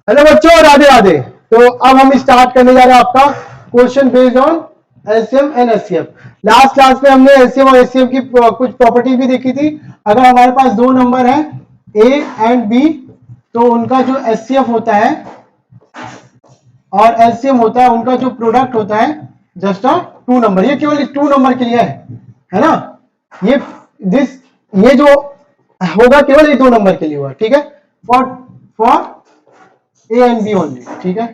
Hello बच्चों, राधे राधे। तो अब हम स्टार्ट करने जा रहे हैं आपका question based on LCM and HCF. Last class में हमने एलसीएम और एचसीएफ की कुछ प्रॉपर्टी भी देखी थी। अगर हमारे पास दो नंबर है ए एंड बी, तो उनका जो एचसीएफ होता है और एलसीएम होता है, उनका जो प्रोडक्ट होता है जस्ट अ टू नंबर। ये केवल टू नंबर के लिए है ना। ये ये जो होगा केवल ये दो नंबर के लिए हुआ, ठीक है। For for A and B only, ठीक है।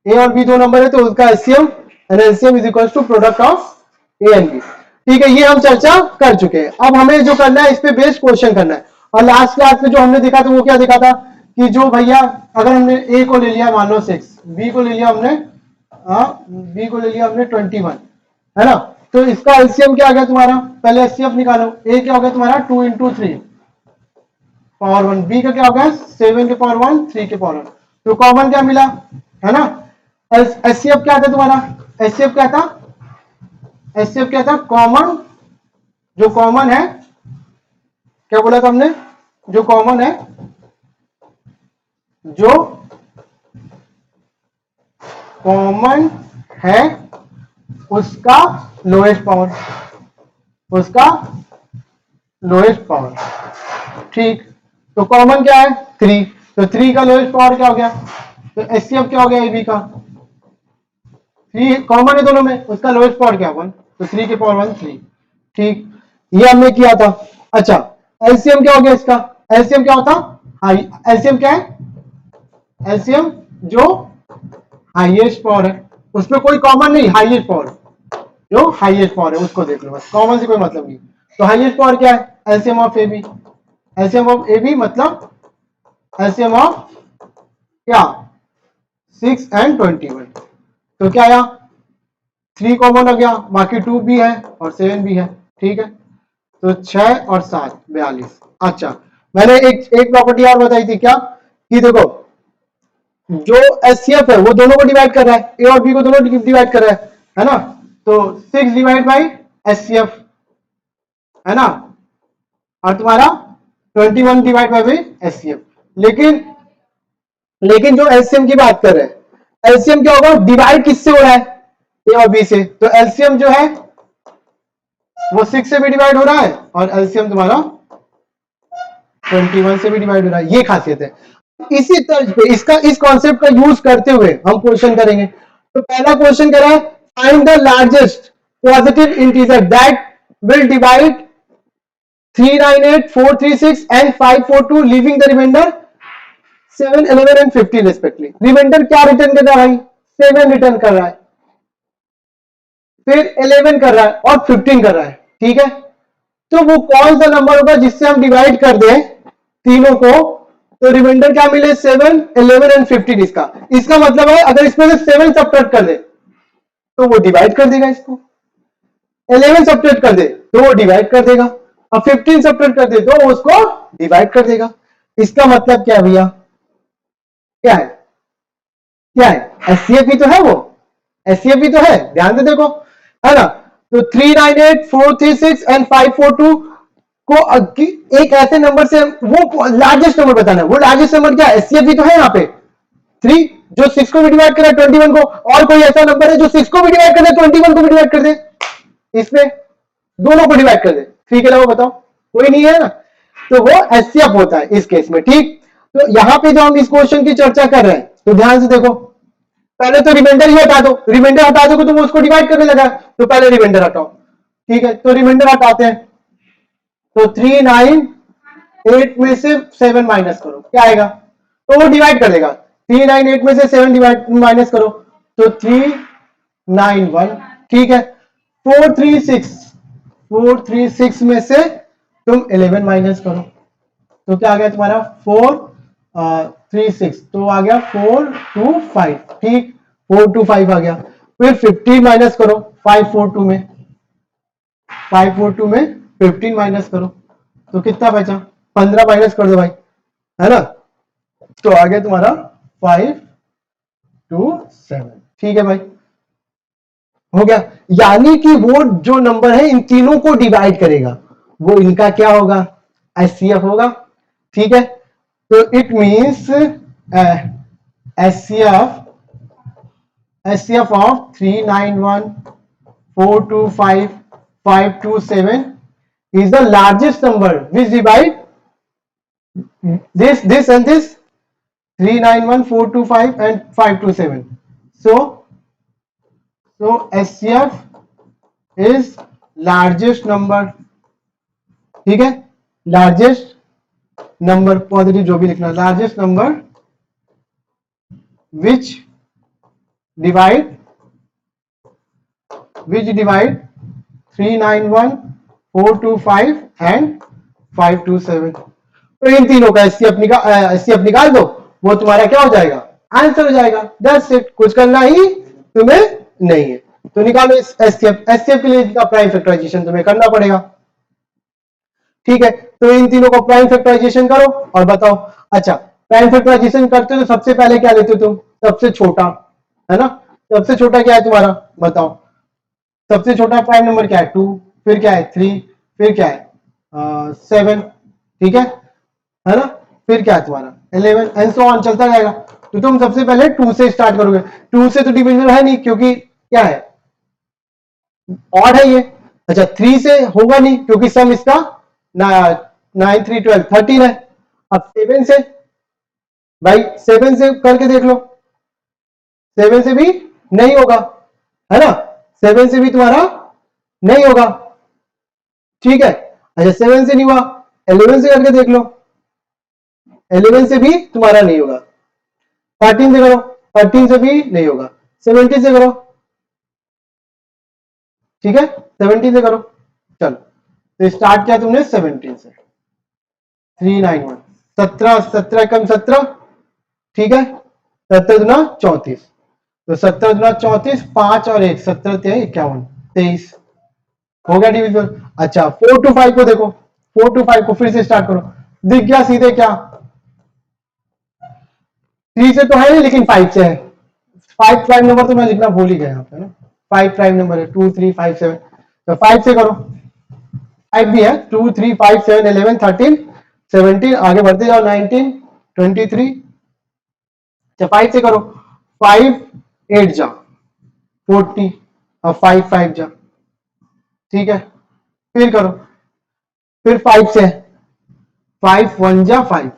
ए और बी दो नंबर है तो उसका LCM and LCM is equal to product of A and B, ठीक है। ये हम चर्चा कर चुके हैं। अब हमें जो करना है इस पे बेस्ड क्वेश्चन करना है। और लास्ट क्लास में जो हमने देखा था वो क्या देखा था कि जो भैया अगर हमने ए को ले लिया मान लो 6, बी को ले लिया हमने बी को ले लिया हमने 21, है ना। तो इसका एलसीएम क्या आ गया तुम्हारा, पहले एचसीएफ निकालो। ए क्या हो गया तुम्हारा 2 × 3 पावर 1, बी का क्या हो गया 7 के पावर 1 3 के पावर 1। तो कॉमन क्या मिला, है ना। एचसीएफ क्या था तुम्हारा, एचसीएफ क्या था, एचसीएफ क्या था, कॉमन, जो कॉमन है, क्या बोला था हमने, जो कॉमन है, जो कॉमन है उसका लोएस्ट पावर, उसका लोएस्ट पावर, ठीक। तो कॉमन क्या है 3, तो 3 का लोएस्ट पावर क्या हो गया, तो एचसीएफ क्या हो गया ए बी का 3 कॉमन है दोनों में, उसका लोएस्ट पावर क्या 1, तो 3 के पावर 1 3, ठीक। ये हमने किया था। अच्छा, एलसीएम क्या हो गया इसका, एलसीएम क्या होता, हाई एलसीएम क्या है, एलसीएम जो हाईएस्ट पावर है, उसमें कोई कॉमन नहीं, हाईएस्ट पावर, जो हाईएस्ट पावर है उसको देख लो बस, कॉमन से कोई मतलब नहीं। तो हाईएस्ट पावर क्या है, LCM of A B, LCM of A B मतलब एलसीएम ऑफ क्या 6 एंड 21। तो क्या आया 3 कॉमन हो गया, बाकी 2 भी है और 7 भी है, ठीक है। तो 6 और 7 42। अच्छा, मैंने एक प्रॉपर्टी और बताई थी क्या, कि देखो जो एचसीएफ है वो दोनों को डिवाइड कर रहा है, ए और बी को दोनों डिवाइड कर रहा है ना। तो 6 डिवाइड बाई एचसीएफ, है ना, और तुम्हारा 21 डिवाइड बाई एचसीएफ। लेकिन जो एलसीएम की बात कर रहे हैं, एलसीएम क्या होगा, डिवाइड किससे हो रहा है, ए और बी से। तो एलसीएम जो है वो 6 से भी डिवाइड हो रहा है और एलसीएम तुम्हारा 21 से भी डिवाइड हो रहा है। ये खासियत है। इसी तर्ज पे इस कॉन्सेप्ट का यूज करते हुए हम क्वेश्चन करेंगे। तो पहला क्वेश्चन करा है, find the largest positive integer that will divide 398, 436 and 542 leaving the reminder 7, 11 and 15 respectively. Reminder क्या रिटर्न कर रहा है भाई, 7 रिटर्न कर रहा है, फिर 11 कर रहा है और 15 कर रहा है, ठीक है। तो वो कौन सा नंबर होगा जिससे हम डिवाइड कर दें तीनों को, तो रिमाइंडर क्या मिले 7, 11 एंड 15। इसका मतलब है अगर इसमें से 7 सब्ट्रैक्ट कर दे तो वो डिवाइड कर देगा इसको, 11 सब्ट्रैक्ट कर दे तो वो डिवाइड कर देगा, और 15 सब्ट्रैक्ट कर दे तो वो उसको डिवाइड कर देगा। इसका मतलब क्या भैया, क्या है, क्या है, एचसीएफ ही तो है, वो एचसीएफ ही तो है, ध्यान से देखो, है ना। तो 398, 436 एंड 542 को एक ऐसे नंबर से वो लार्जेस्ट नंबर बताना है। वो लार्जेस्ट नंबर क्या है, एचसीएफ ही तो है यहाँ पे 3, जो 6 को भी डिवाइड कर रहा है 21 को, और कोई ऐसा नंबर है जो 6 को भी डिवाइड कर दे 21 को भी डिवाइड कर दे, इसमें दोनों को डिवाइड कर दे, 3 के अलावा बताओ, कोई नहीं है ना। तो वो एचसीएफ होता है इस केस में, ठीक। तो यहां पे जो हम इस क्वेश्चन की चर्चा कर रहे हैं, तो ध्यान से देखो, पहले तो रिमाइंडर ही हटा दो, रिमाइंडर हटा दोगे तो वो उसको डिवाइड करने लगा, तो पहले रिमाइंडर हटाओ, ठीक है। तो रिमाइंडर हटाते हैं, तो 398 में से 7 माइनस करो, क्या आएगा, तो वो डिवाइड कर देगा। 398 में से 7 डिवाइड माइनस करो तो 391, ठीक है। 436 में से तुम 11 माइनस करो तो क्या आ गया तुम्हारा 436, तो आ गया 425, ठीक, 425 आ गया। फिर 15 माइनस करो 542 में, 542 में 15 माइनस करो तो कितना बचा, 15 माइनस कर दो भाई, है ना। तो आ गया तुम्हारा 527, ठीक है भाई, हो गया। यानी कि वो जो नंबर है इन तीनों को डिवाइड करेगा, वो इनका क्या होगा, एचसीएफ होगा, ठीक है। तो it means HCF of 391 425 527 is the largest number which divide this and this 391 425 and 527. So HCF is largest number. ठीक है, लार्जेस्ट नंबर पॉजिटिव जो भी लिखना, largest number which divide 391 425 and 527. तो इन तीनों का एचसीएफ निकाल दो, वो तुम्हारा क्या हो जाएगा, आंसर हो जाएगा. दैट्स इट, कुछ करना ही तुम्हें नहीं है. तो निकालो एचसीएफ. एचसीएफ के लिए इसका प्राइम फैक्टराइजेशन तुम्हें करना पड़ेगा. ठीक है, तो इन तीनों को प्राइम फैक्टराइजेशन करो और बताओ. अच्छा, प्राइम फैक्टराइजेशन करते हो तो सबसे पहले क्या लेते हो तुम, सबसे छोटा, है ना. सबसे छोटा क्या है तुम्हारा, बताओ. सबसे छोटा प्राइम नंबर क्या है, 2, फिर क्या है 3, फिर क्या है 7, ठीक है ना. फिर क्या है तुम्हारा 11 एंड सो ऑन, चलता जाएगा. तो तुम सबसे पहले 2 से स्टार्ट करोगे. 2 से तो डिविजन है नहीं, क्योंकि क्या है, ऑड है ये. अच्छा, 3 से होगा नहीं क्योंकि सम इसका 9 3 12 13 है. अब 7 से, भाई 7 से करके देख लो, 7 से भी नहीं होगा, है ना. 7 से भी तुम्हारा नहीं होगा, ठीक है. अच्छा, 7 से नहीं हुआ, 11 से करके देख लो, 11 से भी तुम्हारा नहीं होगा. 13 से करो, 13 से भी नहीं होगा. 17 से करो, ठीक है, 17 से करो. चलो, तो स्टार्ट किया तुमने 17 से. 391 17, 17 कम 17, ठीक है. 17 दुना 34, तो 17 दुना 34, 5 और 1 17 51 23 हो गया डिविजन. अच्छा, 4 to 5 को देखो, 4 to 5 को फिर से स्टार्ट करो. दिख गया सीधे क्या, 3 से तो है नहीं लेकिन 5 से है. 5 प्राइम नंबर तो मैं लिखना भूल ही गया यहाँ पे ना. 5 प्राइम नंबर है, 2 3 5 7. तो 5 से करो, 5 भी है, 2 3 5 7 11 13 17, आगे बढ़ते जाओ 19 23. 5 से करो, 5 8 जा 40 और 5 5 जा, ठीक है. फिर करो, फिर 5 से, 5 1 जा 5,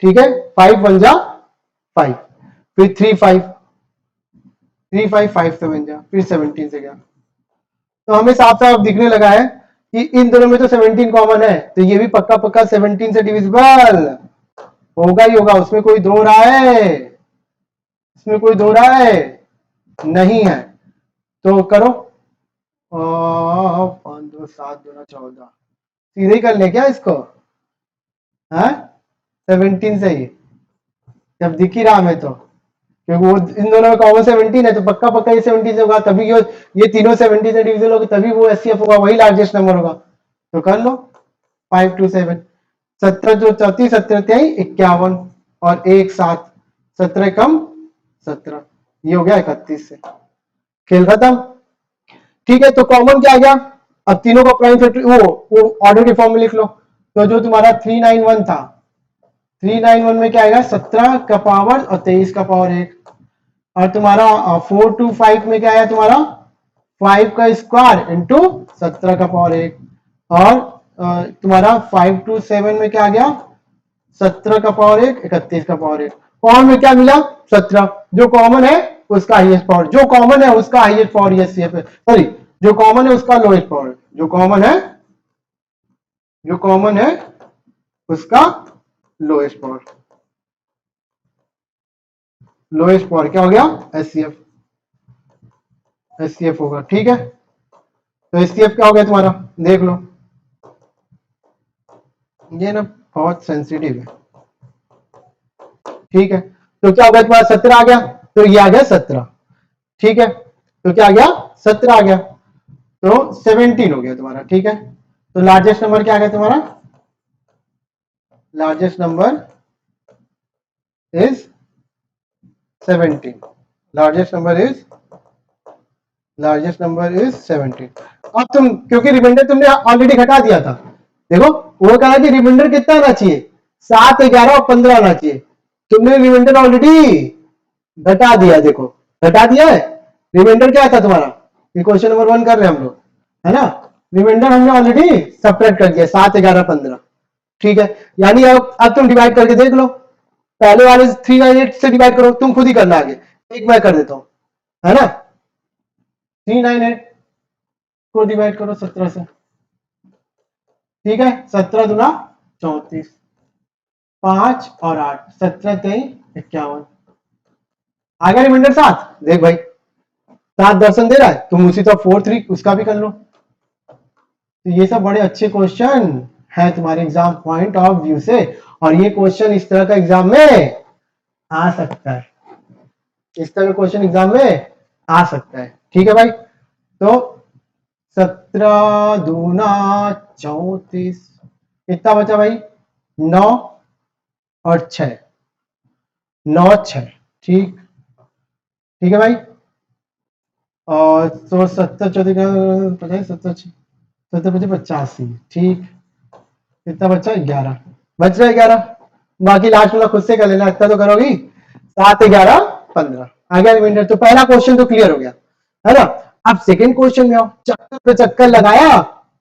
ठीक है. 5 1 जा 5, फिर 3 5 3 5 5 7 जा, फिर 17 से गया. तो हमें साफ साफ दिखने लगा है कि इन दोनों में तो 17 कॉमन है, तो ये भी पक्का पक्का 17 से डिविजिबल होगा ही होगा. उसमें कोई दो राय, इसमें कोई दो राय नहीं है. तो करो, 5 2 7 2 14, सीधे ही कर ले क्या इसको, हाँ 17 से ही, जब दिख ही रहा हमें तो, क्योंकि वो इन दोनों में कॉमन 17 है, तो पक्का पक्का ये 17 से होगा. तभी ये तीनों 17 से डिविजन होगा, तभी वो एचसीएफ होगा, वही लार्जेस्ट नंबर होगा. तो कर लो 5 2 7, 17 जो 34 17 23 51 और 1 7, 17 कम 17, ये हो गया 31 से. खेल खत्म, ठीक है. तो कॉमन क्या आ गया, अब तीनों को प्राइम फैक्टर वो ऑर्डर के फॉर्म में लिख लो. तो जो तुम्हारा 391 था, 391 में क्या आएगा, 17 का पावर और 23 का पावर 1. और तुम्हारा 425 में क्या आया तुम्हारा, 5 का स्क्वायर इंटू 17 का पावर 1. और तुम्हारा 527 में क्या आ गया, 17 का पावर 1 31 का पावर 1. कॉमन में क्या मिला, 17. जो कॉमन है उसका हाईएस्ट पावर, जो कॉमन है उसका हाईएस्ट पावर एचसीएफ है, सॉरी जो कॉमन है उसका लोएस्ट पावर, जो कॉमन है उसका लोएस्ट पावर. लोएस्ट पावर क्या हो गया, एचसीएफ होगा, ठीक है. तो एचसीएफ क्या हो गया तुम्हारा, देख लो. ये ना बहुत सेंसिटिव है, ठीक है. तो क्या हो गया तुम्हारा, 17 आ गया, तो ये आ गया 17, ठीक है. तो क्या आ गया, 17 आ गया, तो 17 हो गया तुम्हारा, ठीक है. तो लार्जेस्ट नंबर क्या आ गया तुम्हारा, largest number is 17. Largest number is 17. अब तुम, क्योंकि रिमाइंडर तुमने ऑलरेडी घटा दिया था, देखो वो कहा कि रिमाइंडर कितना आना चाहिए, 7 11 और 15 आना चाहिए. तुमने रिमाइंडर ऑलरेडी घटा दिया, देखो घटा दिया है। रिमाइंडर क्या था तुम्हारा, ये क्वेश्चन नंबर 1 कर रहे हैं हम लोग, है ना। रिमाइंडर हमने ऑलरेडी सब्ट्रैक्ट कर दिया, 7, 11, 15। ठीक है, यानी अब तुम डिवाइड करके देख लो, पहले वाले 398 से डिवाइड करो, तुम खुद ही करना आगे, एक मैं कर देता हूं, है ना। 398 को डिवाइड करो 17 से, ठीक है, 17 दूना 34, 5 और 8, 17 23 51, आ गया रिमाइंडर 7। देख भाई 7 दर्शन दे रहा है, तुम उसी तो 4 3 उसका भी कर लो। तो ये सब बड़े अच्छे क्वेश्चन है तुम्हारे एग्जाम पॉइंट ऑफ व्यू से, और ये क्वेश्चन इस तरह का एग्जाम में आ सकता है, इस तरह का क्वेश्चन एग्जाम में आ सकता है। ठीक है भाई, तो 17 दूना 34, कितना बचा भाई, 9 और 6, 9 6, ठीक, ठीक है भाई। और तो 70 14 50 70 70 50 85, ठीक, कितना बचा, 11 बच रहा है, 11। बाकी लास्ट वाला खुद से कर लेना, इतना तो करोगी, 7 11 15 आ गया रिमाइंडर। तो पहला क्वेश्चन तो क्लियर हो गया, है ना। अब सेकंड क्वेश्चन में आओ, चक्कर पे चक्कर लगाया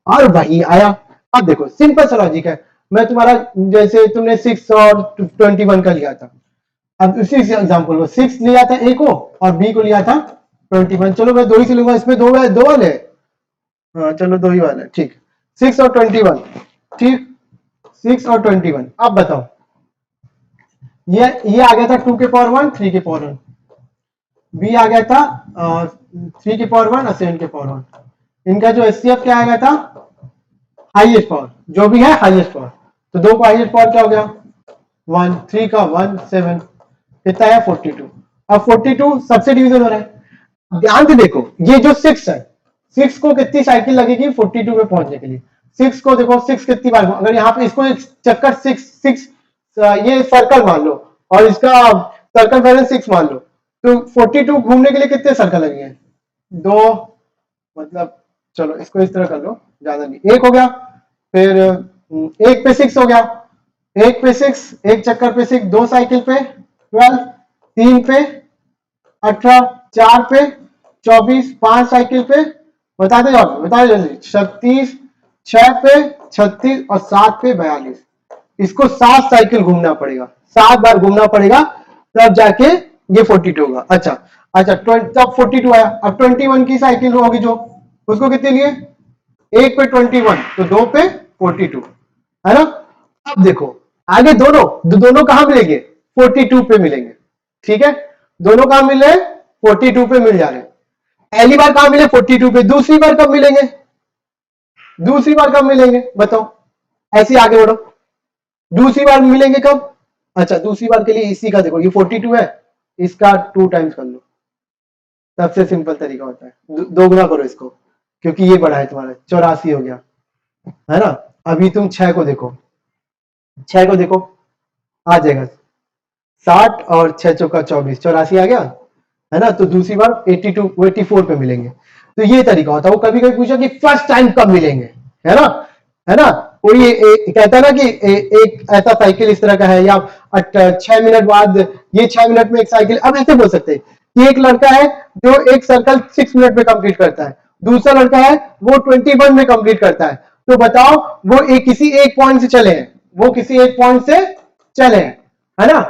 और वही आया। अब देखो सिंपल सा लॉजिक है, मैं तुम्हारा जैसे तुमने 6 और 21 का लिया था, अब उसी एग्जाम्पल को 6 लिया था ए को और बी को लिया था 21, चलो मैं 2 ही से लूंगा, इसमें 2 वाले, हाँ चलो 2 ही वाले, ठीक, 6 और 21, ठीक, 6 और 21। अब बताओ, ये आ गया था 2 के पावर 1 3 के पावर 1, बी आ गया था 3 के पावर 1 और 7 के पावर 1। इनका जो एचसीएफ क्या आ गया था, हाईएस्ट पावर, जो भी है हाईएस्ट पावर, तो 2 का हाईएस्ट पावर क्या हो गया 1, 3 का 1 7, कितना है 42। अब 42 सबसे डिवीजन हो रहा है, ध्यान से देखो, ये जो 6 है, 6 को कितनी साइकिल लगेगी 42 में पहुंचने के लिए, 6 को देखो 6 कितनी बार, अगर यहाँ पे इसको एक चक्कर 6 ये सर्कल मान लो और इसका सर्कल बैलेंस 6 मान लो, तो 42 घूमने के लिए कितने सर्कल लगेंगे, 2, मतलब चलो इसको इस तरह कर लो, ज्यादा नहीं, 1 हो गया, फिर 1 पे 6 हो गया, 1 पे 6, एक चक्कर पे 6, 2 साइकिल पे 12, 3 पे 18, 4 पे 24, 5 साइकिल पे, बताते जाओ बताते जल्दी, 36, 6 पे 36 और 7 पे 42, इसको 7 साइकिल घूमना पड़ेगा, 7 बार घूमना पड़ेगा, तब जाके ये 42 होगा। अच्छा अच्छा, तब 42 आया, अब 21 की साइकिल होगी जो, उसको कितने लिए, 1 पे 21 तो 2 पे 42, है ना। अब देखो आगे दोनों कहां मिलेंगे, 42 पे मिलेंगे, ठीक है, दोनों कहां मिल रहे हैं, 42 पे मिल जा रहे हैं। पहली बार कहां मिले 42 पे, दूसरी बार कब मिलेंगे, दूसरी बार कब मिलेंगे बताओ, ऐसे आगे बढ़ो, दूसरी बार मिलेंगे कब, अच्छा दूसरी बार के लिए इसी का देखो, ये 42 है, इसका 2 टाइम्स कर लो, सबसे सिंपल तरीका होता है, दोगुना करो इसको, क्योंकि ये बड़ा है तुम्हारा, 84 हो गया, है ना। अभी तुम 6 को देखो, 6 को देखो आ जाएगा 60 और 6 चौका 24, 84 आ गया, है ना। तो दूसरी बार 82 84 पे मिलेंगे। तो ये तरीका होता है, वो कभी कभी पूछा कि फर्स्ट टाइम कब मिलेंगे, है ना, है ना। कोई कहता है ना कि एक ऐसा साइकिल इस तरह का है, या 6 मिनट बाद, ये 6 मिनट में एक साइकिल, अब ऐसे बोल सकते हैं कि एक लड़का है जो एक सर्कल 6 मिनट में कंप्लीट करता है, दूसरा लड़का है वो 21 में कंप्लीट करता है, तो बताओ वो किसी एक पॉइंट से चले हैं, वो किसी एक पॉइंट से चले हैं, है ना,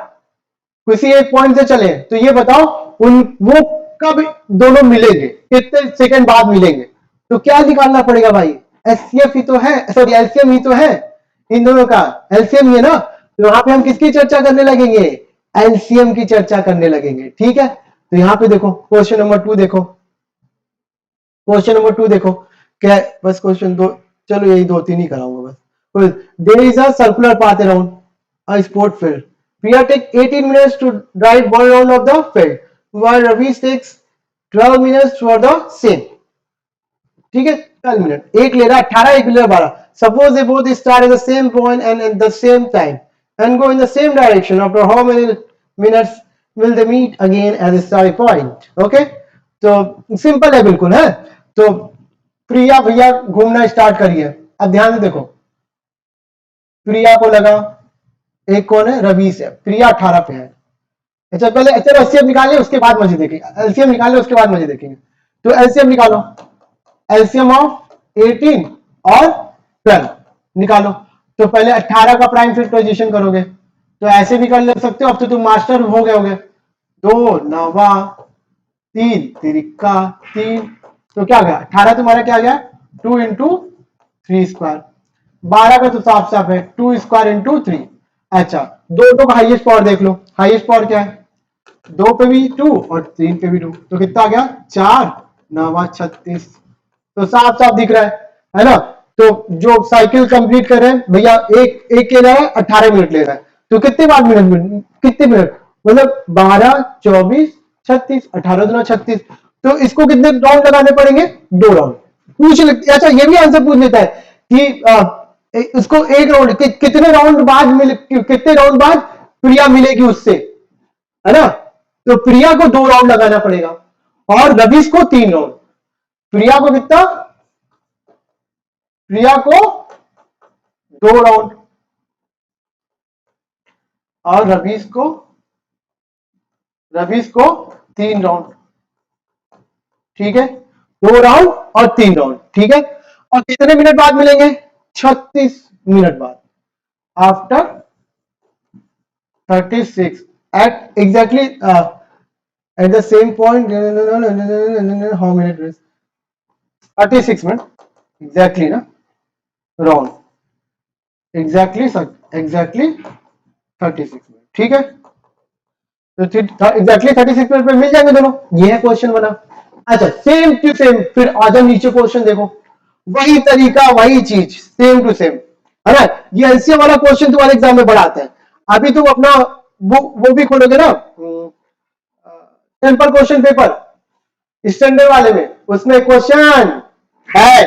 किसी एक पॉइंट से चले, तो ये बताओ वो कब दोनों मिलेंगे, कितने सेकंड बाद मिलेंगे। तो क्या निकालना पड़ेगा भाई, एचसीएफ ही तो है, सॉरी एलसीएम ही तो है, इन दोनों का एलसीएम ही है ना। तो यहाँ पे हम किसकी चर्चा करने लगेंगे, एलसीएम की चर्चा करने लगेंगे, ठीक है। तो यहाँ पे देखो क्वेश्चन नंबर 2 देखो, क्वेश्चन नंबर 2 देखो क्या, बस क्वेश्चन 2, चलो यही 2 3 ही कराऊंगा बस। There is a circular path around a sport field. Priya take 18 minutes to drive one round of the field, while Ravi takes 12 minutes for the same. ठीक है, 12 मिनट, एक ले रहा 18, एक ले रहा 12। Suppose they both start at the same point and at the same time and go in the same direction. After how many minutes will they meet again at the start point? Okay, तो simple है बिल्कुल, है। तो प्रिया भैया घूमना start करिए, अब ध्यान से देखो, प्रिया को लगा, एक कौन है, रवि से, प्रिया 18 पे है, अच्छा पहले चलो एलसीएम निकाल ले, उसके बाद मजे देखेंगे। एलसीएम निकाल ले, उसके बाद मजे देखेंगे। तो एलसीएम निकालो, एलसीएम ऑफ 18 और 12 निकालो। तो पहले 18 का प्राइम फैक्टराइजेशन करोगे, तो ऐसे भी कर ले सकते हो। अब तो तुम मास्टर हो गए होगे। 2 नवा 3 तिरिका 3, तो क्या गया 18 तुम्हारा क्या गया 2 इंटू 3 स्क्वायर। 12 का तो साफ साफ है 2 स्क्वायर इंटू 3। अच्छा दोनों का हाईएस्ट पावर देख लो, हाईएस्ट पावर क्या है, 2 पे भी 2 और 3 पे भी 2, तो कितना आ गया 4 9 36। तो साफ साफ दिख रहा है ना। तो जो साइकिल कंप्लीट कर रहे हैं भैया, एक एक के लिए 18 मिनट ले रहा है, तो कितने बाद मिनट, कितने मिनट मतलब 12 24 36, 18 दुना 36। तो इसको कितने राउंड लगाने पड़ेंगे, 2 राउंड। पूछ ले, अच्छा ये भी आंसर पूछ लेता है कि इसको एक राउंड कितने राउंड बाद मिले, कितने राउंड बाद प्रिया मिलेगी उससे, है ना। तो प्रिया को 2 राउंड लगाना पड़ेगा और रवीश को 3 राउंड। प्रिया को कितना, प्रिया को 2 राउंड और रवीश को 3 राउंड। ठीक है, 2 राउंड और 3 राउंड। ठीक है, और कितने मिनट बाद मिलेंगे, 36 मिनट बाद, after 36 at exactly at the same point how many days, 36 minute exactly ना, राउंड एग्जैक्टली 36 मिनट। ठीक है, तो एग्जैक्टली 36 मिनट पे मिल जाएंगे दोनों। ये है क्वेश्चन बना। अच्छा सेम टू सेम, फिर आ जाओ नीचे क्वेश्चन देखो, वही तरीका वही चीज सेम टू सेम, है ना। ये एलसीएम वाला क्वेश्चन तुम्हारे एग्जाम में बड़ा आता है। अभी तुम अपना वो भी खोलोगे ना, सिंपल क्वेश्चन पेपर स्टैंडर्ड वाले में, उसमें क्वेश्चन है,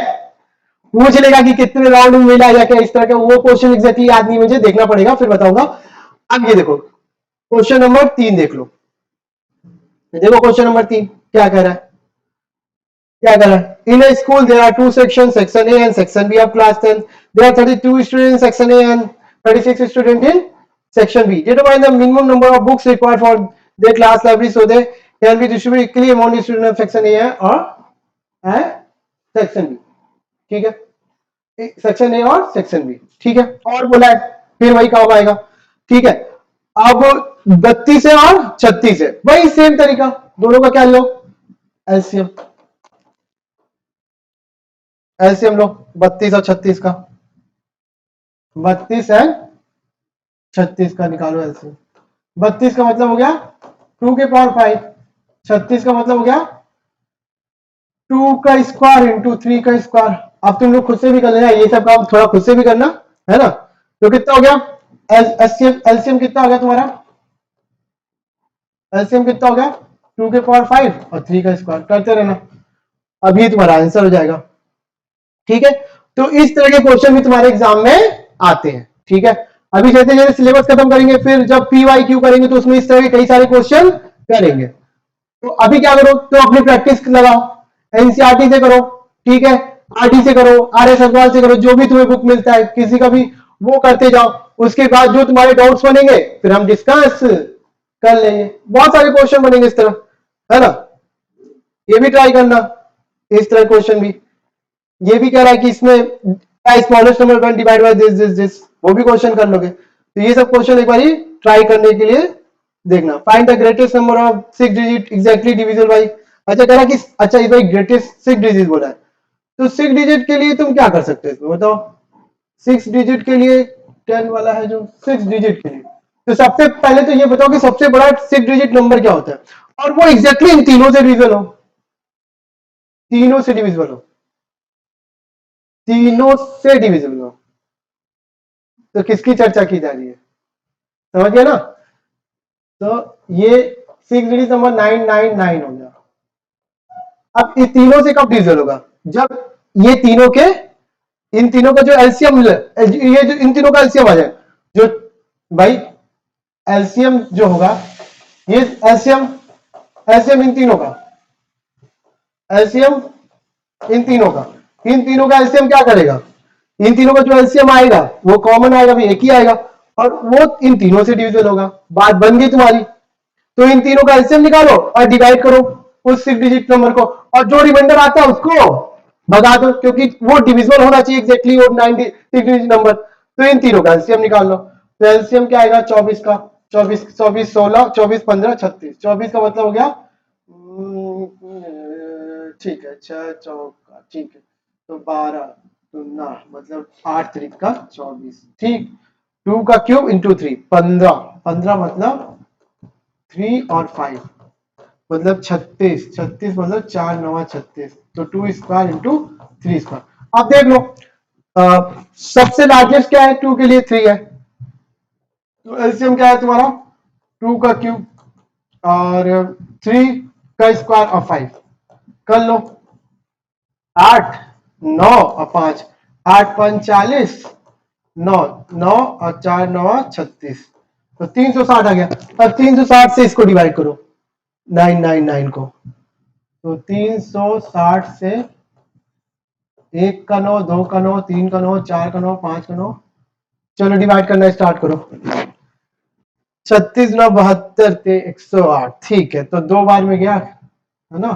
पूछ लेगा कि कितने राउंड में मिला या क्या इस तरह का। वो क्वेश्चन एग्जैक्टली याद नहीं, मुझे देखना पड़ेगा फिर बताऊंगा। अब ये देखो क्वेश्चन नंबर 3 देख लो, देखो क्वेश्चन नंबर 3 क्या कह रहा है, क्या कह रहा है। In a school there are 2 sections, section A and section B of class 10. There are 32 students in section A and 36 students in section B. Determine the minimum number of books required for their class library so they can be distributed equally among the students of section A or section B. ठीक है, section A और section B. ठीक है, और बोला है फिर वही काम आएगा। ठीक है, अब 32 है और 36 है, वही सेम तरीका, दोनों का क्या लो, एलसीएम। एलसीएम लो 32 और 36 का, 32 एंड 36 का निकालो एलसीएम। 32 का मतलब हो गया 2 के पावर 5, 36 का मतलब हो गया 2 का स्क्वायर इंटू 3 का स्क्वायर। अब तुम लोग खुद से भी कर लेना, ये सब काम थोड़ा खुद से भी करना, है ना। तो कितना हो गया एलसीएम कितना हो गया तुम्हारा, एलसीएम कितना हो गया 2 के पावर 5 और 3 का स्क्वायर, करते रहना, अभी तुम्हारा आंसर हो जाएगा। ठीक है, तो इस तरह के क्वेश्चन भी तुम्हारे एग्जाम में आते हैं। ठीक है, अभी जैसे जैसे सिलेबस खत्म करेंगे, फिर जब पीवाईक्यू करेंगे तो उसमें इस तरह के कई सारे क्वेश्चन करेंगे। तो अभी क्या करो, तो अपनी प्रैक्टिस लगाओ, एनसीईआरटी से करो, ठीक है, आरटी से करो, आरएस अग्रवाल से करो, जो भी तुम्हें बुक मिलता है किसी का भी वो करते जाओ। उसके बाद जो तुम्हारे डाउट्स बनेंगे फिर हम डिस्कस कर लेंगे। बहुत सारे क्वेश्चन बनेंगे इस तरह, है ना। ये भी ट्राई करना, इस तरह क्वेश्चन भी। ये भी कह रहा है कि इसमें smallest number when divide by this this this, वो भी क्वेश्चन कर लोगे। तो ये सब क्वेश्चन एक बार ट्राई करने के लिए देखना। Find the greatest number of 6 digit exactly divisible by, अच्छा कह रहा कि अच्छा इधर ग्रेटेस्ट 6 डिजिट बोला है, तो 6 डिजिट के लिए तुम क्या कर सकते हो इसमें बताओ। 6 डिजिट के लिए 10 वाला है जो 6 डिजिट के लिए, तो सबसे पहले तो ये बताओ कि सबसे बड़ा 6 डिजिट नंबर क्या होता है, और वो एग्जैक्टली इन तीनों से डिविजिबल हो, तीनों से डिविजिबल हो, तीनों से डिविजिबल हो। तो किसकी चर्चा की जा रही है, समझ गया ना। तो ये 6 डिजिट नंबर 999 हो गया। अब इस तीनों से कब डिविजिबल होगा, जब ये तीनों के, इन तीनों का जो एलसीएम, ये जो इन तीनों का एलसीएम आ जाए, जो भाई एलसीएम जो होगा, ये एलसीएम, एलसीएम इन तीनों का, एलसीएम इन तीनों का, इन तीनों का एलसीएम क्या करेगा, इन तीनों का जो एलसीएम आएगा वो कॉमन आएगा, भी एक ही आएगा, और वो इन तीनों से डिविजिबल होगा। बात बन गई तुम्हारी। तो इन तीनों का एलसीएम निकालो और डिवाइड करो उस 6 डिजिट नंबर को, और जो रिमाइंडर आता है उसको भगा दो, क्योंकि वो डिविजिबल होना चाहिए एग्जैक्टली वो 6 डिजिट नंबर। तो इन तीनों का एलसीएम निकाल लो। तो एलसीएम क्या आएगा 24 का, 24 24 16 24 15 36, 24 का मतलब हो गया ठीक है 6 चौका ठीक है, तो 12 तो ना मतलब 8 3 का 24 ठीक। 2 का क्यूब इंटू 3 15, 15 मतलब 3 और 5 मतलब 36, 36 मतलब 4 9 36, तो 2 स्क्वायर इंटू 3 स्क्वायर। अब देख लो सबसे लार्जेस्ट क्या है 2 के लिए 3 है, तो एलसीएम क्या है तुम्हारा 2 का क्यूब और 3 का स्क्वायर और 5 कर लो। 8 9 और 5, 8 5 40, 9 9 और 4 9 36, तो 360 आ गया। अब 360 से इसको डिवाइड करो 999 को, तो 360 से 1 का 9 2 का 9 3 का 9 4 का 9 5 का 9, चलो डिवाइड करना स्टार्ट करो। 36 9 72 थे 108 ठीक है, तो 2 बार में गया है ना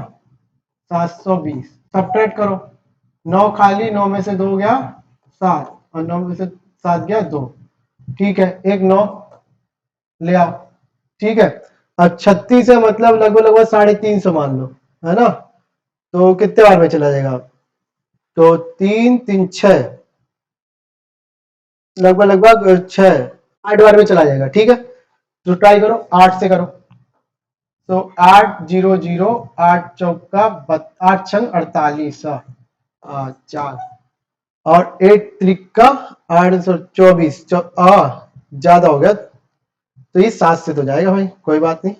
720, सब्ट्रैक्ट करो 9 खाली, 9 में से 2 गया 7 और 9 में से 7 गया 2 ठीक है, एक 9 ले आओ ठीक है। अब 36 है मतलब लगभग लगभग 350 मान लो है ना, तो कितने बार में चला जाएगा, तो 3 3 6 लगभग लगभग 6 8 बार में चला जाएगा ठीक है। तो ट्राई करो 8 से करो, तो 8 0 0 8 चौका 8 छंग 48 4 और 8 त्रिका 824 ज्यादा हो गया, तो ये 7 से तो जाएगा भाई, कोई बात नहीं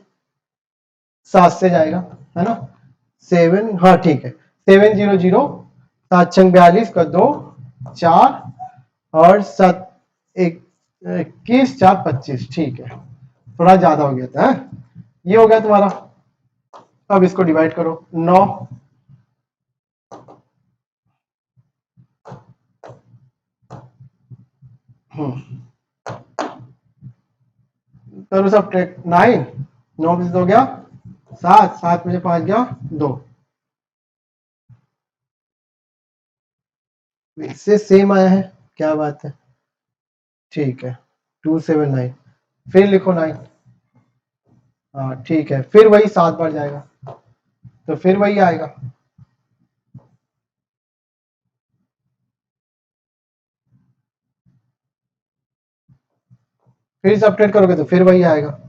7 से जाएगा है ना। 7 हाँ ठीक है 7 0 0 7 छंग 42 का 2 4 और 7 21 4 25 ठीक है, थोड़ा ज्यादा हो गया था है? ये हो गया तुम्हारा। अब इसको डिवाइड करो 9 करो सब 9 9 में से 2 गया 7 7 में से 5 गया 2, इससे सेम आया है क्या बात है ठीक है 279, फिर लिखो 9 हाँ ठीक है, फिर वही 7 बार जाएगा तो फिर वही आएगा, फिर सब्ट्रैक्ट करोगे तो फिर वही आएगा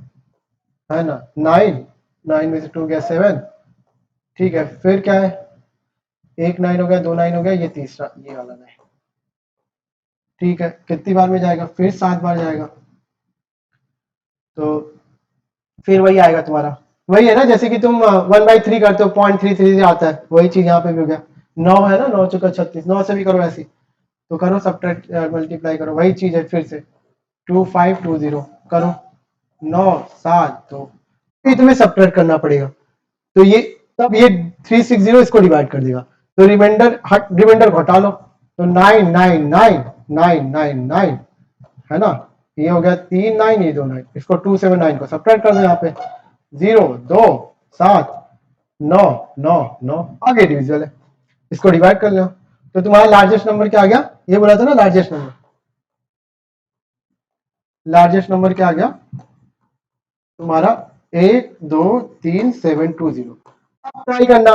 है ना। 9 9 में से 2 गया 7 ठीक है, फिर क्या है एक 9 हो गया 2 9 हो गया, ये तीसरा ये वाला 9 ठीक है, कितनी बार में जाएगा फिर 7 बार जाएगा, तो फिर वही आएगा तुम्हारा, वही है ना जैसे कि तुम 1/3 करते हो 0.33 आता है, वही चीज यहाँ पे भी हो गया 9 है ना 9 चौका 36, 9 से भी करो ऐसी, तो करो सब्ट्रैक्ट मल्टीप्लाई करो वही चीज है फिर से 2520 करो 9 7 2, ये तुम्हें सब्ट्रैक्ट करना पड़ेगा, तो ये तब ये 360 इसको डिवाइड कर देगा, तो रिमाइंडर घटा लो, तो 999 है ना, ये हो गया 3 9 ये 2 9, इसको 279 को सब्ट्रैक्ट कर दो यहाँ पे 0 2 7 9 9 9 आगे डिविजिबल है, इसको डिवाइड कर लो, तो तुम्हारा लार्जेस्ट नंबर क्या आ गया, ये बोला था ना लार्जेस्ट नंबर क्या आ गया तुम्हारा 1 2 3 720। ट्राई करना,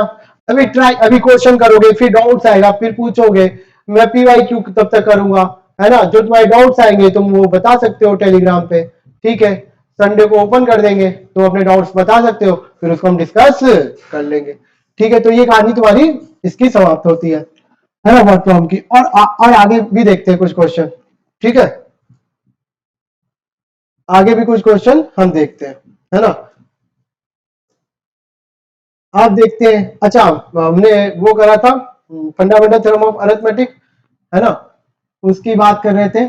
अभी क्वेश्चन करोगे फिर डाउट्स आएगा फिर पूछोगे, मैं पीवाईक्यू तब तक करूंगा है ना, जो तुम्हारे डाउट्स आएंगे तुम वो बता सकते हो टेलीग्राम पे ठीक है, संडे को ओपन कर देंगे तो अपने डाउट्स बता सकते हो, फिर उसको हम डिस्कस कर लेंगे ठीक है। तो ये कहानी तुम्हारी इसकी समाप्त होती है ना वर्क फ्रॉम की, और आगे भी देखते हैं कुछ क्वेश्चन ठीक है, आगे भी कुछ क्वेश्चन हम देखते हैं है ना। आप देखते हैं अच्छा हमने वो करा था फंडामेंटल थ्योरम ऑफ अरिथमेटिक है ना, उसकी बात कर रहे थे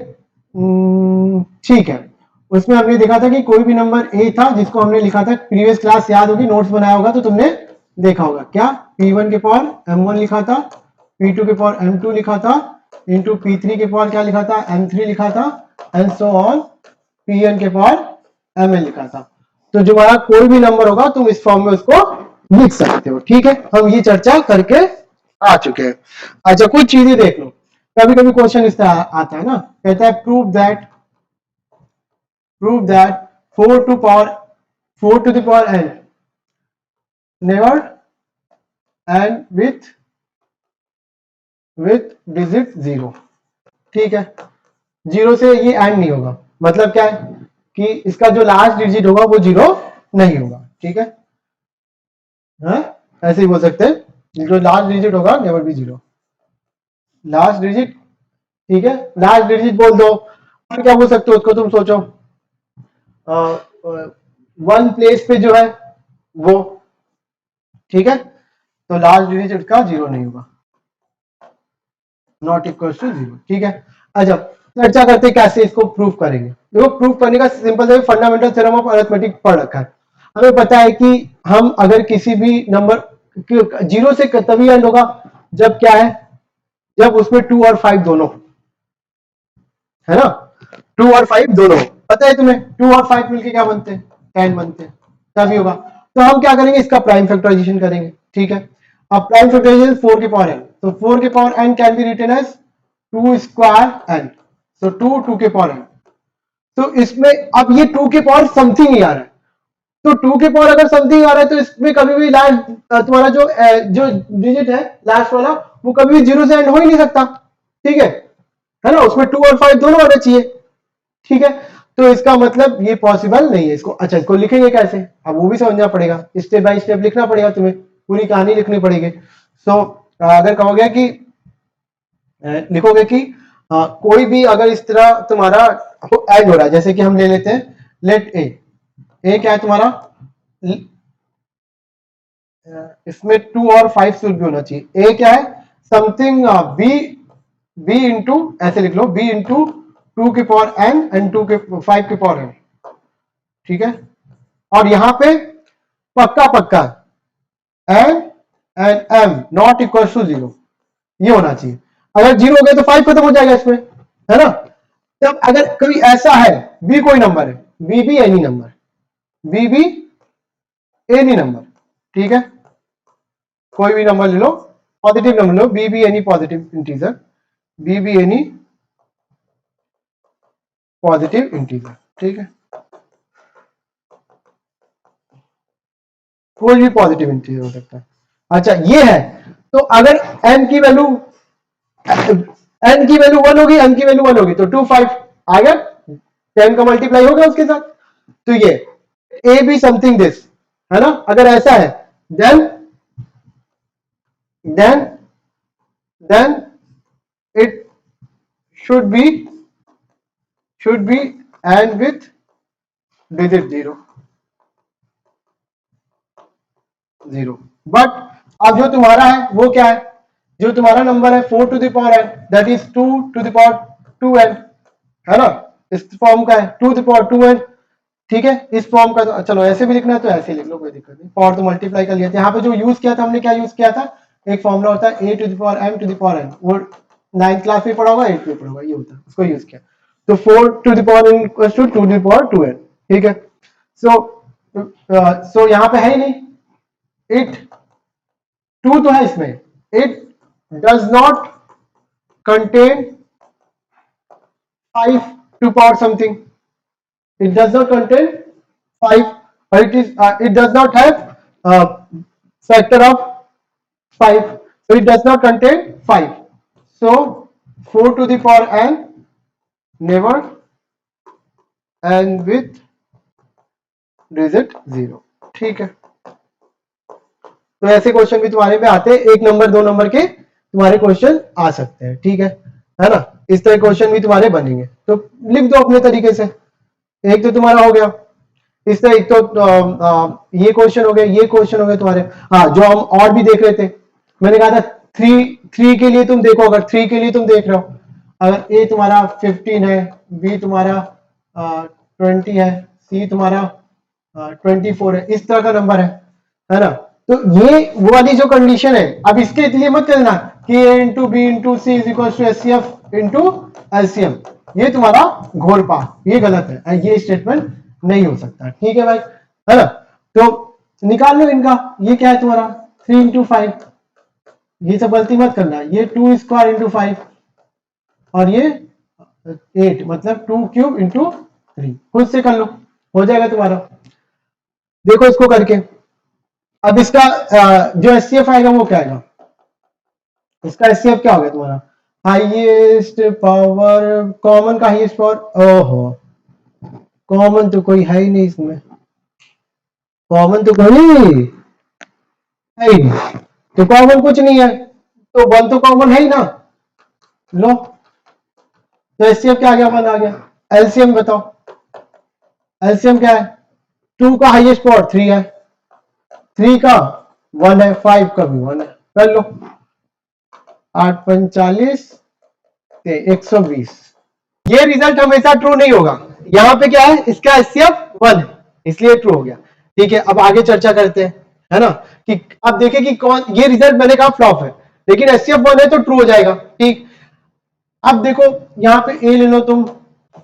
ठीक है, उसमें हमने देखा था कि कोई भी नंबर ए था जिसको हमने लिखा था, प्रीवियस क्लास याद होगी नोट्स बनाया होगा तो तुमने देखा होगा क्या, p1 के पावर m1 लिखा था, p2 के पावर m2 लिखा था, इंटू p3 के पावर क्या लिखा था m3 लिखा था, एंड सो ऑन pn के पावर mn लिखा था। तो जो हमारा कोई भी नंबर होगा तुम इस फॉर्म में उसको लिख सकते हो। ठीक है, हम ये चर्चा करके आ चुके हैं। अच्छा, कुछ चीजें देख लो, कभी कभी क्वेश्चन इस तरह आता है ना, कहता है prove that 4 to the power n never and with digit 0। ठीक है, 0 से ये एंड नहीं होगा, मतलब क्या है कि इसका जो लास्ट डिजिट होगा वो 0 नहीं होगा। ठीक है, हाँ ऐसे ही बोल सकते हैं, जो लास्ट डिजिट होगा नेवर बी 0, लास्ट डिजिट। ठीक है, लास्ट डिजिट बोल दो, और क्या बोल सकते हो उसको, तुम सोचो, वन प्लेस पे जो है वो। ठीक है, तो लास्ट डिजिट का 0 नहीं होगा, नॉट इक्वल टू 0। ठीक है, अच्छा चर्चा करते हैं कैसे इसको प्रूव करेंगे। देखो, प्रूव करने का सिंपल है, फंडामेंटल थ्योरम ऑफ अरिथमेटिक पढ़ रखा है, हमें पता है कि हम अगर किसी भी नंबर 0 से तभी एंड होगा जब क्या है, जब उसमें 2 और 5 दोनों है ना, 2 और 5 दोनों, पता है तुम्हें 2 और 5 मिलके क्या बनते हैं, 10 बनते हैं, तभी होगा। तो हम क्या करेंगे, इसका प्राइम फैक्टराइजेशन करेंगे। ठीक है, अब प्राइम फैक्टराइजेशन 4 के पावर n, तो 4 के power n can be written as 2 square n, so 2 के पावर n। तो इसमें अब ये 2 के पावर समथिंग ही आ रहा है, तो 2 के पावर अगर समथिंग आ रहा है तो इसमें कभी भी लास्ट तुम्हारा जो डिजिट है लास्ट वाला, वो कभी भी 0 से एंड हो ही नहीं सकता। ठीक है ना, उसमें 2 और 5 दोनों आने चाहिए। ठीक है, तो इसका मतलब ये पॉसिबल नहीं है इसको। अच्छा, इसको लिखेंगे कैसे, अब वो भी समझना पड़ेगा, स्टेप बाय स्टेप लिखना पड़ेगा, तुम्हें पूरी कहानी लिखनी पड़ेगी। सो अगर कहोगे कि लिखोगे कि कोई भी अगर इस तरह तुम्हारा ऐड हो रहा है, जैसे कि हम ले लेते हैं लेट ए क्या है तुम्हारा, इसमें 2 और 5 शुड भी होना चाहिए। ए क्या है, समथिंग बी इंटू, ऐसे लिख लो, बी इंटू 2 के पावर n एंड 2 के 5 के पावर n। ठीक है, और यहां पे पक्का पक्का n and m not equal to 0, ये होना चाहिए। अगर 0 हो गया तो 5 खत्म हो जाएगा इसमें, है ना। तब अगर कोई ऐसा है, b कोई नंबर है, b भी एनी नंबर, b भी एनी नंबर, ठीक है, कोई भी नंबर ले लो, पॉजिटिव नंबर लो, b भी एनी पॉजिटिव इंटीजर, b भी एनी पॉजिटिव इंटीजर। ठीक है, कोई भी पॉजिटिव इंटीजर हो सकता है। अच्छा, ये है, तो अगर n की वैल्यू 1 होगी, n की वैल्यू 1 होगी, तो 2 5 आ गया, 10 का मल्टीप्लाई होगा उसके साथ। तो ये ए बी समथिंग दिस, है ना, अगर ऐसा है then it should be and with digit 0। But अब जो तुम्हारा है वो क्या है, जो तुम्हारा नंबर है 4 to the power n, that is 2 to the power 2n, है ना, इस फॉर्म का है 2 टू द पावर 2n। ठीक है, इस फॉर्म का, तो चलो ऐसे भी लिखना है तो ऐसे लिख लो, कोई दिक्कत नहीं, पावर तो मल्टीप्लाई कर लिया था। यहाँ पे जो यूज किया था हमने, क्या यूज किया था, एक फॉर्मूला होता है a to the power m to the power n, वो 9th क्लास में पढ़ा होगा, 8th में पढ़ा होगा, ये होता है, उसको यूज किया। तो 4 to the power n equals to 2 to the power 2n। ठीक है, सो यहाँ पे है ही नहीं, इट 2 तो है इसमें, it does not contain 5 to power something, it does not contain 5, or it does not have factor of 5, so it does not contain 5, so 4 to the power n never and with digit 0। ठीक है, तो ऐसे question भी तुम्हारे में आते हैं, 1 number 2 number के तुम्हारे क्वेश्चन आ सकते हैं। ठीक है ना, इस तरह क्वेश्चन भी तुम्हारे बनेंगे, तो लिख दो अपने तरीके से। एक तो तुम्हारा हो गया इस तरह, एक तो ये क्वेश्चन हो गया, ये क्वेश्चन हो गए तुम्हारे। हाँ, जो हम और भी देख रहे थे, मैंने कहा था 3 के लिए तुम देखो, अगर 3 के लिए तुम देख रहे हो, अगर ए तुम्हारा 15 है, बी तुम्हारा 20 है, सी तुम्हारा 24 है, इस तरह का नंबर है ना, तो ये वो वाली जो कंडीशन है। अब इसके लिए मत करना कि A into B into C is equal to HCF into LCM, ये तुम्हारा घोलपा, ये गलत है, ये स्टेटमेंट नहीं हो सकता। ठीक है भाई, है ना। तो निकाल लो इनका, ये क्या है तुम्हारा 3 इंटू 5, ये सब गलती मत करना, ये 2 स्क्वायर इंटू 5 और ये 8, मतलब 2 क्यूब इंटू 3, खुद से कर लो, हो जाएगा तुम्हारा। देखो इसको करके, अब इसका जो एचसीएफ आएगा वो क्या आएगा, इसका एचसीएफ क्या हो गया तुम्हारा, हाईएस्ट पावर, कॉमन का हाईएस्ट पावर, ओहो कॉमन तो कोई है ही नहीं इसमें, कॉमन तो कोई है ही नहीं, तो कॉमन कुछ नहीं है, तो 1 तो कॉमन है ही ना, लो तो एचसीएफ क्या आ गया, 1 आ गया। एलसीएम बताओ, एलसीएम क्या है, 2 का हाईएस्ट पावर 3 है, 3 का 1 है, 5 का भी 1 है, कर लो 8 45 120। ये रिजल्ट हमेशा ट्रू नहीं होगा, यहाँ पे क्या है, इसका एचसीएफ 1 है इसलिए ट्रू हो गया। ठीक है, अब आगे चर्चा करते हैं, है ना, कि अब देखें कि कौन, ये रिजल्ट मैंने कहा फ्लॉप है, लेकिन एचसीएफ 1 है तो ट्रू हो जाएगा। ठीक, अब देखो यहाँ पे ए ले लो तुम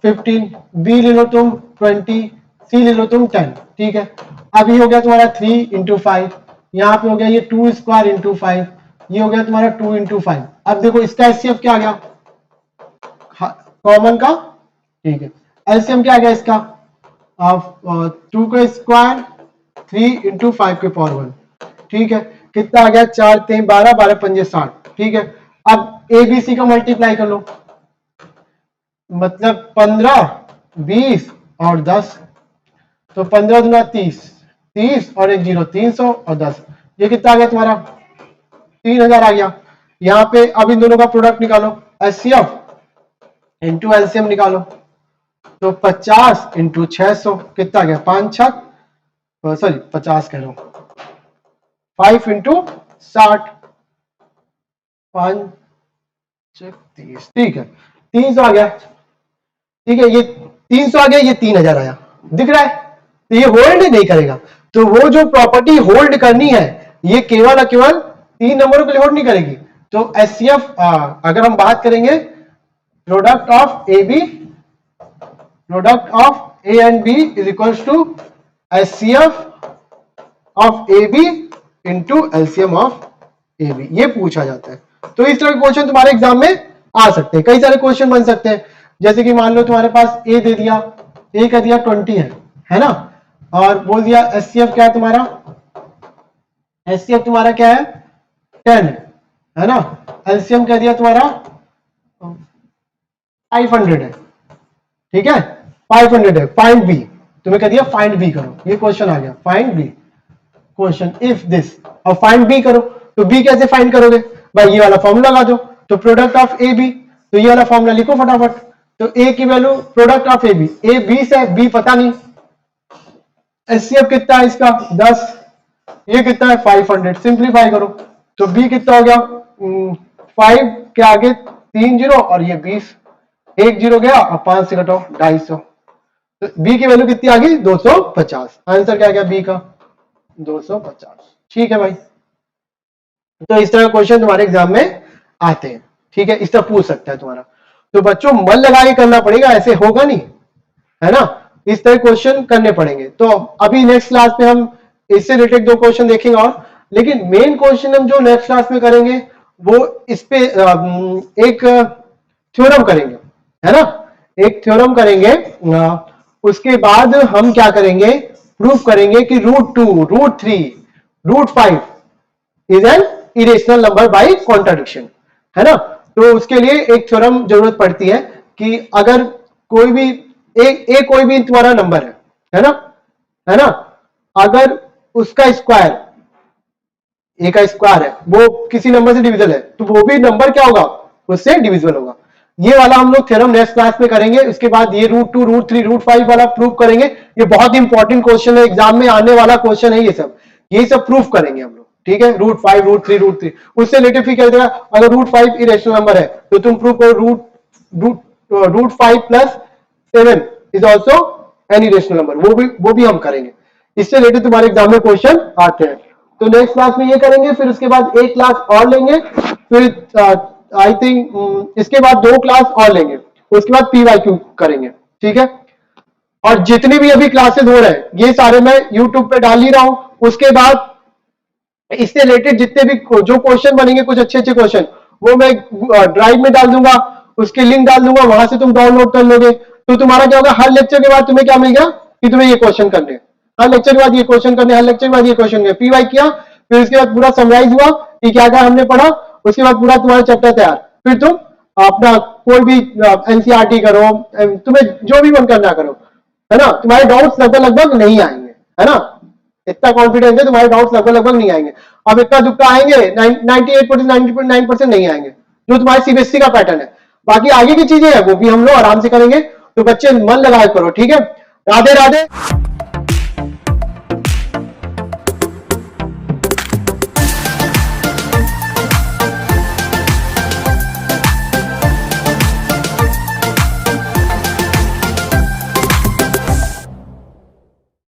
15, बी ले लो तुम 20, सी ले लो तुम 10। ठीक है, अब ये हो गया तुम्हारा 3 इंटू 5, यहाँ पे हो गया ये 2 स्क्वायर इंटू 5, ये हो गया तुम्हारा 2 इंटू 5। अब देखो इसका एचसीएफ क्या आ गया, कॉमन का, ठीक है, एलसीएम क्या आ गया इसका, 2 का स्क्वायर 3 इंटू 5 के पावर 1। ठीक है, कितना आ गया, 4 3 12, 12 5 60। ठीक है, अब ए बी सी का मल्टीप्लाई कर लो, मतलब 15 20 और 10, तो 15 दूना 30, 30 और 1 0, 300 और 10, ये कितना आ गया तुम्हारा 3000 आ गया। यहाँ पे अब इन दोनों का प्रोडक्ट निकालो, एचसीएफ इंटू एलसीएम निकालो, तो 50 इंटू 600 कितना आ गया, 5 छक, सॉरी 50 कह रहा हूं, 5 इंटू 60, 5 30, ठीक है 300 आ गया। ठीक है, ये 300 आ गया, ये 3000 आया, दिख रहा है, तो ये होल्ड नहीं करेगा, तो वो जो प्रॉपर्टी होल्ड करनी है ये केवल केवल 3 नंबरों के लिए होल्ड नहीं करेगी। तो एचसीएफ अगर हम बात करेंगे product of A B, product of A and B is equals to HCF of A B into LCM of A B, ये पूछा जाता है। तो इस तरह के क्वेश्चन तुम्हारे एग्जाम में आ सकते हैं, कई सारे क्वेश्चन बन सकते हैं, जैसे कि मान लो तुम्हारे पास ए दे दिया, ए का दिया 20 है ना, और बोल दिया एचसीएफ क्या है तुम्हारा, एचसीएफ तुम्हारा क्या है 10 है ना, एलसीएम कह दिया तुम्हारा 500 है। ठीक है, 500 है, फाइंड बी, तुम्हें कह दिया फाइंड बी करो, ये क्वेश्चन आ गया find B, question if this, और फाइंड बी करो, तो बी कैसे फाइंड करोगे भाई, ये वाला फॉर्मूला लगा दो, तो प्रोडक्ट ऑफ ए बी, तो ये वाला फॉर्मूला लिखो फटाफट, तो ए की value product of A B 20 है, बी पता नहीं, एचसीएफ कितना है इसका 10, ये कितना है 500, सिंप्लीफाई करो, तो बी कितना हो गया 5 के आगे 3 जीरो और ये 20, 1 जीरो गया और 5 से घटाओ 250, तो बी की वैल्यू कितनी आ गई 250, आंसर क्या गया बी का 250। ठीक है भाई, तो इस तरह क्वेश्चन तुम्हारे एग्जाम में आते हैं। ठीक है, इस तरह पूछ सकता है तुम्हारा, तो बच्चों मन लगा के करना पड़ेगा, ऐसे होगा नहीं, है ना, इस तरह क्वेश्चन करने पड़ेंगे। तो अभी नेक्स्ट क्लास में हम इससे रिलेटेड 2 क्वेश्चन देखेंगे और, लेकिन मेन क्वेश्चन हम जो नेक्स्ट क्लास में करेंगे वो इस पे एक थ्योरम करेंगे, है ना, एक थ्योरम करेंगे, उसके बाद हम क्या करेंगे, प्रूफ करेंगे कि √2 √3 √5 is an irrational number by contradiction, है ना। तो उसके लिए एक थ्योरम जरूरत पड़ती है कि अगर कोई भी एक कोई भी तुम्हारा नंबर है ना, अगर उसका स्क्वायर, ए का स्क्वायर है, वो किसी नंबर से डिविजल है, तो वो भी नंबर क्या होगा, उससे डिविजिबल होगा। ये वाला हम लोग थ्योरम नेक्स्ट क्लास में करेंगे, उसके बाद ये √2 √3 √5 वाला प्रूफ करेंगे। ये बहुत इंपॉर्टेंट क्वेश्चन है, एग्जाम में आने वाला क्वेश्चन है, ये सब प्रूफ करेंगे हम लोग। ठीक है, √5 √3 √3 उससे रिलेटेड फिर कह देगा, अगर √5 इरेशनल नंबर है तो तुम प्रूफ करो √5 plus 7 is also an irrational number, वो भी हम करेंगे। इससे रिलेटेड तुम्हारे एग्जाम में क्वेश्चन आते हैं। तो नेक्स्ट क्लास में ये करेंगे, फिर उसके बाद एक क्लास और लेंगे, फिर आई थिंक इसके बाद 2 क्लास और लेंगे, उसके बाद PYQ करेंगे। ठीक है, और जितनी भी अभी क्लासेस हो रहे हैं ये सारे मैं यूट्यूब पे डाल ही रहा हूं। उसके बाद इससे रिलेटेड जितने भी जो क्वेश्चन बनेंगे, कुछ अच्छे अच्छे क्वेश्चन, वो मैं ड्राइव में डाल दूंगा, उसकी लिंक डाल दूंगा, वहां से तुम डाउनलोड कर लोगे। तो तुम्हारा क्या होगा, हर लेक्चर के बाद तुम्हें क्या मिल गया कि तुम्हें ये क्वेश्चन करने, हर लेक्चर के बाद ये क्वेश्चन करने, हर लेक्चर के बाद ये क्वेश्चन करने, पीवाई किया, फिर उसके बाद पूरा समराइज हुआ कि क्या क्या हमने पढ़ा, उसके बाद पूरा तुम्हारा चैप्टर तैयार। फिर तुम अपना कोई भी एनसीईआरटी करो, तुम्हें जो भी मन करना करो, है ना। तुम्हारे डाउट्स लगभग लगभग नहीं आएंगे, है ना, इतना कॉन्फिडेंस है, तुम्हारे डाउट्स लगभग लगभग नहीं आएंगे। अब इतना दुक्का आएंगे 98%, 90.9% नहीं आएंगे, जो तुम्हारे सीबीएसई का पैटर्न है। बाकी आगे की चीजें हैं वो भी हम लोग आराम से करेंगे। तो बच्चे मन लगाए करो, ठीक है। राधे राधे।